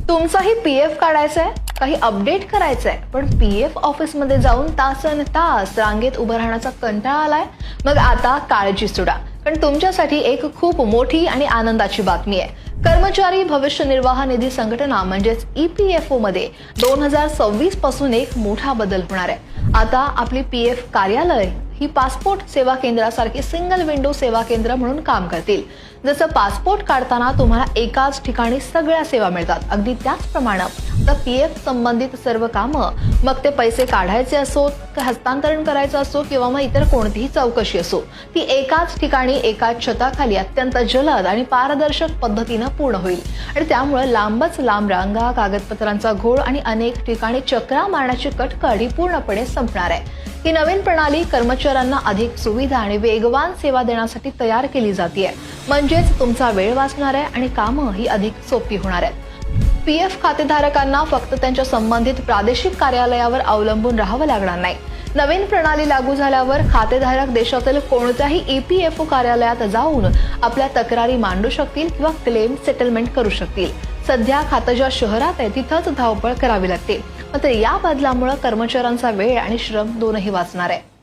तुमचाही पीएफ काढायचा आहे, काही अपडेट करायचं आहे, पण पीएफ ऑफिसमध्ये जाऊन तासनतास रांगेत उभं राहण्याचा कंटाळा आलाय? मग आता काळजी सोडा, कारण तुमच्यासाठी एक खूप मोठी आणि आनंदाची बातमी आहे. कर्मचारी भविष्य निर्वाह निधी संघटना म्हणजेच ईपीएफओ मध्ये 2026 पासून एक मोठा बदल होणार आहे. आता आपली पीएफ कार्यालय ही पासपोर्ट सेवा केंद्रासारखी सिंगल विंडो सेवा केंद्र म्हणून काम करतील. जसं पासपोर्ट काढताना तुम्हाला एकाच ठिकाणी सगळ्या सेवा मिळतात, अगदी त्याचप्रमाणे आता पीएफ संबंधित सर्व कामं, मग ते पैसे काढायचे असो, हस्तांतरण करायचं असो किंवा मग इतर कोणतीही चौकशी असो, ती एकाच ठिकाणी एकाच छताखाली अत्यंत जलद आणि पारदर्शक पद्धतीनं पूर्ण होईल. आणि त्यामुळे लांबच लांब रांगा, कागदपत्रांचा घोळ आणि अनेक ठिकाणी चक्रा मारण्याची कटकट ही पूर्णपणे संपणार आहे. ही नवीन प्रणाली कर्मचाऱ्यांना अधिक सुविधा आणि वेगवान सेवा देण्यासाठी तयार केली जाते. म्हणजेच तुमचा वेळ वाचणार आहे आणि कामं ही अधिक सोपी होणार आहेत. पीएफ खातेधारकांना फक्त त्यांच्या संबंधित प्रादेशिक कार्यालयावर अवलंबून राहावं लागणार नाही. नवीन प्रणाली लागू झाल्यावर खातेधारक देशातील कोणत्याही ईपीएफओ कार्यालयात जाऊन आपल्या तक्रारी मांडू शकतील किंवा क्लेम सेटलमेंट करू शकतील. सध्या खातं ज्या शहरात आहे तिथंच धावपळ करावी लागते, मात्र या बदलामुळे कर्मचाऱ्यांचा वेळ आणि श्रम दोनही वाचणार आहे.